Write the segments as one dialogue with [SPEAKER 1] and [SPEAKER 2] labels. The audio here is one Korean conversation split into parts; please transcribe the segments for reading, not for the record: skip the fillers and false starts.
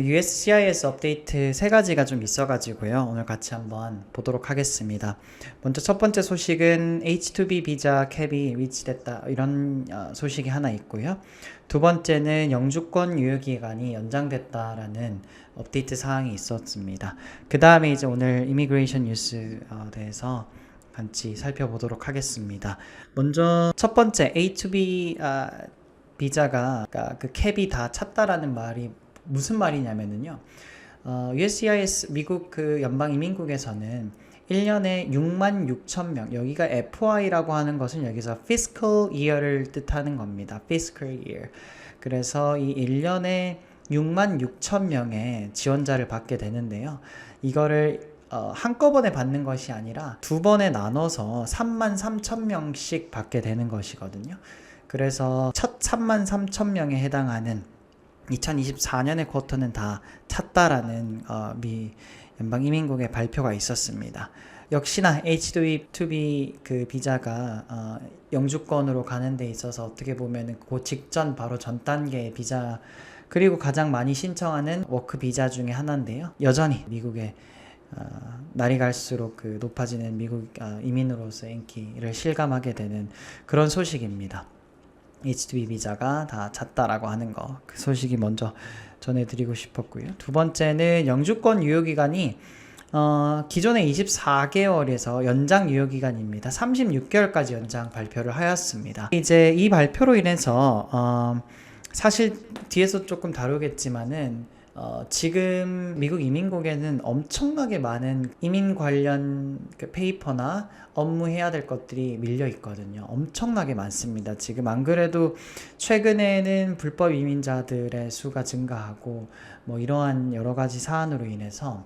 [SPEAKER 1] USCIS 업데이트 세 가지가 좀 있어가지고요. 오늘 같이 한번 보도록 하겠습니다. 먼저 첫 번째 소식은 H-2B 비자 캡이 위치됐다 이런 소식이 하나 있고요. 두 번째는 영주권 유효기간이 연장됐다라는 업데이트 사항이 있었습니다. 그 다음에 이제 오늘 이미그레이션 뉴스에 대해서 같이 살펴보도록 하겠습니다. 먼저 첫 번째 H-2B 비자가 그 캡이 다 찼다라는 말이 무슨 말이냐면요. USCIS 미국 그 연방이민국에서는 1년에 6만 6천 명, 여기가 FY라고 하는 것은 여기서 fiscal year를 뜻하는 겁니다. fiscal year. 그래서 이 1년에 6만 6천 명의 지원자를 받게 되는데요. 이거를 한꺼번에 받는 것이 아니라 두 번에 나눠서 3만 3천 명씩 받게 되는 것이거든요. 그래서 첫 3만 3천 명에 해당하는 2024년의 쿼터는 다 찼다라는 미 연방이민국의 발표가 있었습니다. 역시나 H-2B 그 비자가 영주권으로 가는 데 있어서 어떻게 보면 그 직전 바로 전 단계의 비자, 그리고 가장 많이 신청하는 워크 비자 중에 하나인데요. 여전히 미국의 날이 갈수록 그 높아지는 미국 이민으로서의 인기를 실감하게 되는 그런 소식입니다. H-2B 비자가 다 찼다라고 하는 거, 그 소식이 먼저 전해드리고 싶었고요. 두 번째는 영주권 유효기간이 기존의 24개월에서 연장 유효기간입니다. 36개월까지 연장 발표를 하였습니다. 이제 이 발표로 인해서 사실 뒤에서 조금 다루겠지만은 지금 미국 이민국에는 엄청나게 많은 이민 관련 그 페이퍼나 업무해야 될 것들이 밀려 있거든요. 엄청나게 많습니다. 지금 안 그래도 최근에는 불법 이민자들의 수가 증가하고 뭐 이러한 여러 가지 사안으로 인해서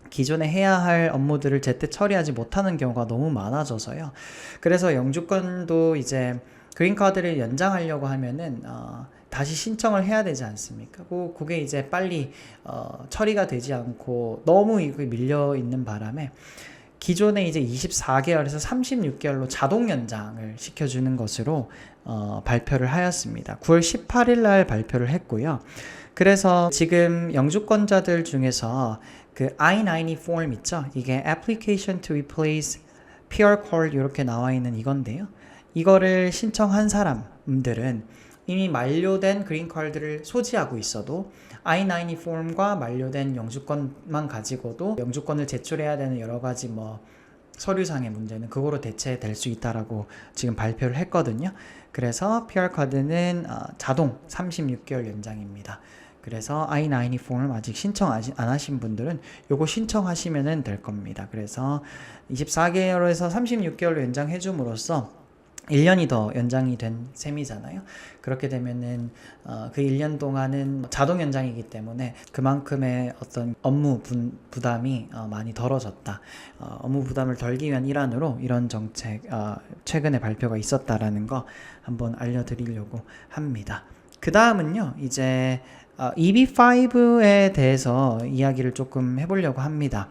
[SPEAKER 1] 기존에 해야 할 업무들을 제때 처리하지 못하는 경우가 너무 많아져서요. 그래서 영주권도 이제 그린카드를 연장하려고 하면은 다시 신청을 해야 되지 않습니까? 그게 이제 빨리 처리가 되지 않고 너무 이거 밀려 있는 바람에 기존에 이제 24개월에서 36개월로 자동 연장을 시켜주는 것으로 발표를 하였습니다. 9월 18일 날 발표를 했고요. 그래서 지금 영주권자들 중에서 그 I-90 form 있죠? 이게 Application to Replace PR Card 이렇게 나와 있는 이건데요. 이거를 신청한 사람들은 이미 만료된 그린카드를 소지하고 있어도 I-90 폼과 만료된 영주권만 가지고도 영주권을 제출해야 되는 여러 가지 뭐 서류상의 문제는 그거로 대체될 수 있다라고 지금 발표를 했거든요. 그래서 PR 카드는 자동 36개월 연장입니다. 그래서 I-90 폼을 아직 신청 안 하신 분들은 요거 신청하시면 될 겁니다. 그래서 24개월에서 36개월로 연장해 줌으로써 1년이 더 연장이 된 셈이잖아요. 그렇게 되면은 그 1년 동안은 자동 연장이기 때문에 그만큼의 어떤 업무 부담이 많이 덜어졌다. 업무 부담을 덜기 위한 일환으로 이런 정책 최근에 발표가 있었다라는 거 한번 알려드리려고 합니다. 그 다음은요, 이제 EB5에 대해서 이야기를 조금 해보려고 합니다.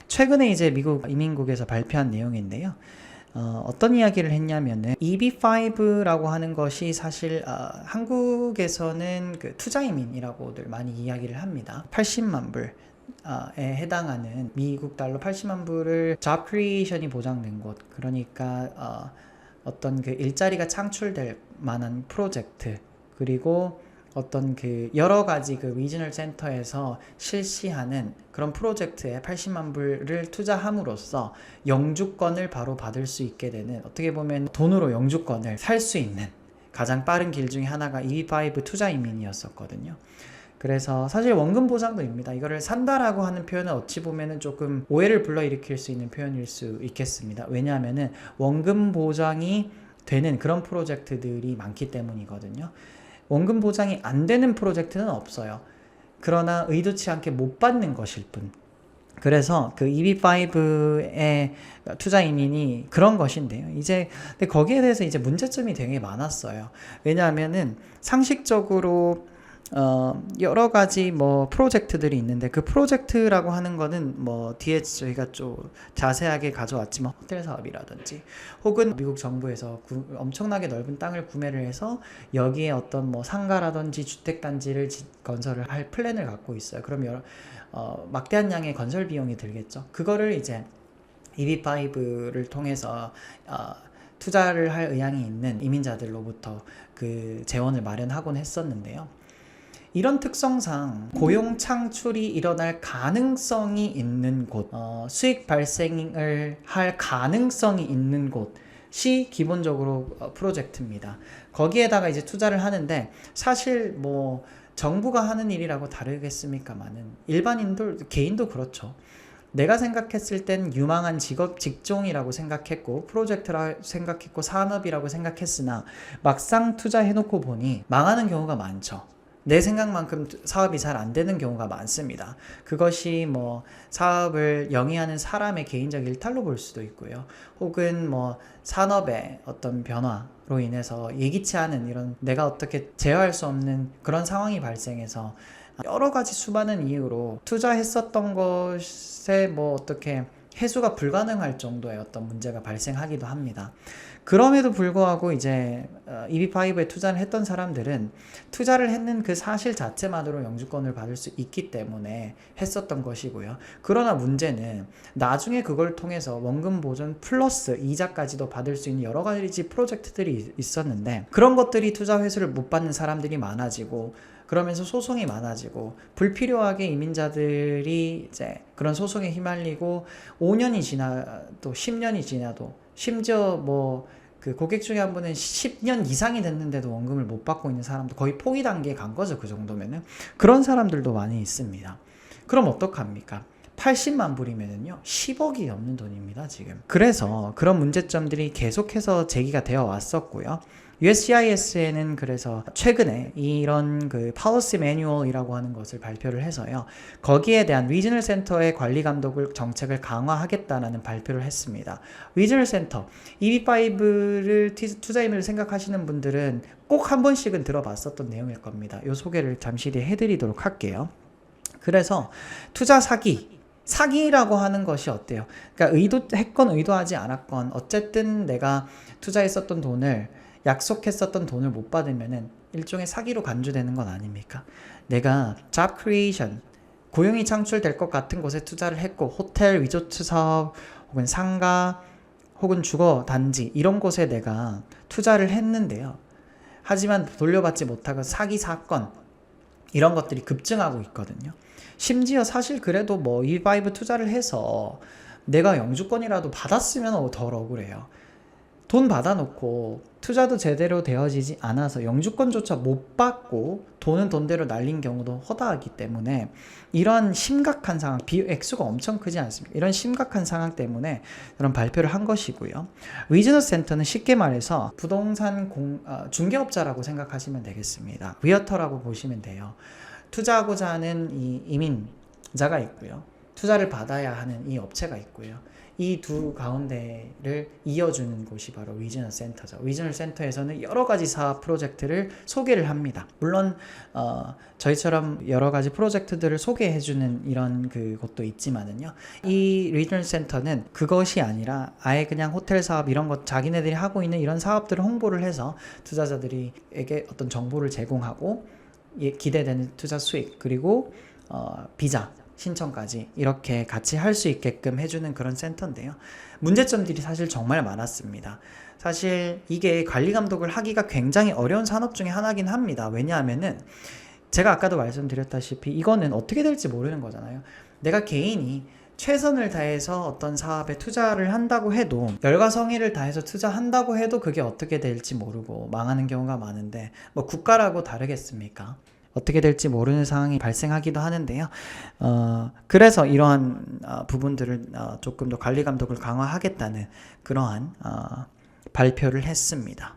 [SPEAKER 1] 최근에 이제 미국 이민국에서 발표한 내용인데요. 어떤 이야기를 했냐면은 EB5라고 하는 것이 사실 한국에서는 그 투자이민이라고들 많이 이야기를 합니다. 80만 불에 해당하는 미국 달러 80만 불을 job creation이 보장된 곳, 그러니까 어떤 그 일자리가 창출될 만한 프로젝트, 그리고 어떤 그 여러 가지 그 리지널 센터에서 실시하는 그런 프로젝트에 80만 불을 투자함으로써 영주권을 바로 받을 수 있게 되는, 어떻게 보면 돈으로 영주권을 살 수 있는 가장 빠른 길 중에 하나가 EB5 투자 이민이었었거든요. 그래서 사실 원금 보장도입니다. 이거를 산다라고 하는 표현은 어찌 보면은 조금 오해를 불러일으킬 수 있는 표현일 수 있겠습니다. 왜냐하면은 원금 보장이 되는 그런 프로젝트들이 많기 때문이거든요. 원금 보장이 안 되는 프로젝트는 없어요. 그러나 의도치 않게 못 받는 것일 뿐. 그래서 그 EB5의 투자 이민이 그런 것인데요. 근데 거기에 대해서 이제 문제점이 되게 많았어요. 왜냐하면은 상식적으로 여러 가지 뭐 프로젝트들이 있는데 그 프로젝트라고 하는 거는 뭐 뒤에 저희가 좀 자세하게 가져왔지만 호텔 사업이라든지 혹은 미국 정부에서 엄청나게 넓은 땅을 구매를 해서 여기에 어떤 뭐 상가라든지 주택단지를 건설을 할 플랜을 갖고 있어요. 그럼 막대한 양의 건설 비용이 들겠죠. 그거를 이제 EB5를 통해서 투자를 할 의향이 있는 이민자들로부터 그 재원을 마련하곤 했었는데요. 이런 특성상 고용 창출이 일어날 가능성이 있는 곳, 수익 발생을 할 가능성이 있는 곳이 기본적으로 프로젝트입니다. 거기에다가 이제 투자를 하는데 사실 뭐 정부가 하는 일이라고 다르겠습니까만은 일반인들, 개인도 그렇죠. 내가 생각했을 땐 유망한 직종이라고 생각했고 프로젝트라 생각했고 산업이라고 생각했으나 막상 투자해놓고 보니 망하는 경우가 많죠. 내 생각만큼 사업이 잘 안 되는 경우가 많습니다. 그것이 뭐 사업을 영위하는 사람의 개인적 일탈로 볼 수도 있고요. 혹은 뭐 산업의 어떤 변화로 인해서 예기치 않은 이런 내가 어떻게 제어할 수 없는 그런 상황이 발생해서 여러 가지 수많은 이유로 투자했었던 것에 뭐 어떻게 회수가 불가능할 정도의 어떤 문제가 발생하기도 합니다. 그럼에도 불구하고 이제 EB5에 투자를 했던 사람들은 투자를 했는 그 사실 자체만으로 영주권을 받을 수 있기 때문에 했었던 것이고요. 그러나 문제는 나중에 그걸 통해서 원금 보존 플러스 이자까지도 받을 수 있는 여러 가지 프로젝트들이 있었는데 그런 것들이 투자 회수를 못 받는 사람들이 많아지고 그러면서 소송이 많아지고 불필요하게 이민자들이 이제 그런 소송에 휘말리고 5년이 지나도 10년이 지나도 심지어 뭐 그 고객 중에 한 분은 10년 이상이 됐는데도 원금을 못 받고 있는 사람도 거의 포기 단계에 간 거죠. 그 정도면은 그런 사람들도 많이 있습니다. 그럼 어떡합니까? 80만 불이면은요 10억이 넘는 돈입니다 지금. 그래서 그런 문제점들이 계속해서 제기가 되어 왔었고요. USCIS에는 그래서 최근에 이런 그 policy manual이라고 하는 것을 발표를 해서요. 거기에 대한 리지널 센터의 관리 감독을 정책을 강화하겠다라는 발표를 했습니다. 리지널 센터, EB5를 투자임을 생각하시는 분들은 꼭 한 번씩은 들어봤었던 내용일 겁니다. 이 소개를 잠시 뒤에 해드리도록 할게요. 그래서 투자 사기라고 하는 것이 어때요? 그러니까 의도했건 의도하지 않았건 어쨌든 내가 투자했었던 돈을 약속했었던 돈을 못 받으면은 일종의 사기로 간주되는 건 아닙니까? 내가 job creation, 고용이 창출될 것 같은 곳에 투자를 했고 호텔, 리조트 사업, 혹은 상가, 혹은 주거 단지 이런 곳에 내가 투자를 했는데요. 하지만 돌려받지 못하고 사기 사건 이런 것들이 급증하고 있거든요. 심지어 사실 그래도 뭐 EB5 투자를 해서 내가 영주권이라도 받았으면 덜 억울해요. 돈 받아놓고 투자도 제대로 되어지지 않아서 영주권조차 못 받고 돈은 돈대로 날린 경우도 허다하기 때문에 이런 심각한 상황, 액수가 엄청 크지 않습니까? 이런 심각한 상황 때문에 그런 발표를 한 것이고요. 리지널 센터는 쉽게 말해서 부동산 중개업자라고 생각하시면 되겠습니다. 리어터라고 보시면 돼요. 투자하고자 하는 이 이민자가 있고요. 투자를 받아야 하는 이 업체가 있고요. 이 두 가운데를 이어주는 곳이 바로 리지널 센터죠. 리지널 센터에서는 여러 가지 사업 프로젝트를 소개를 합니다. 물론 저희처럼 여러 가지 프로젝트들을 소개해주는 이런 그것도 있지만은요. 이 리지널 센터는 그것이 아니라 아예 그냥 호텔 사업 이런 것 자기네들이 하고 있는 이런 사업들을 홍보를 해서 투자자들에게 어떤 정보를 제공하고 기대되는 투자 수익 그리고 비자 신청까지 이렇게 같이 할 수 있게끔 해주는 그런 센터인데요. 문제점들이 사실 정말 많았습니다. 사실 이게 관리 감독을 하기가 굉장히 어려운 산업 중에 하나긴 합니다. 왜냐하면은 제가 아까도 말씀드렸다시피 이거는 어떻게 될지 모르는 거잖아요. 내가 개인이 최선을 다해서 어떤 사업에 투자를 한다고 해도 열과 성의를 다해서 투자한다고 해도 그게 어떻게 될지 모르고 망하는 경우가 많은데 뭐 국가라고 다르겠습니까? 어떻게 될지 모르는 상황이 발생하기도 하는데요. 그래서 이러한 부분들을 조금 더 관리 감독을 강화하겠다는 그러한 발표를 했습니다.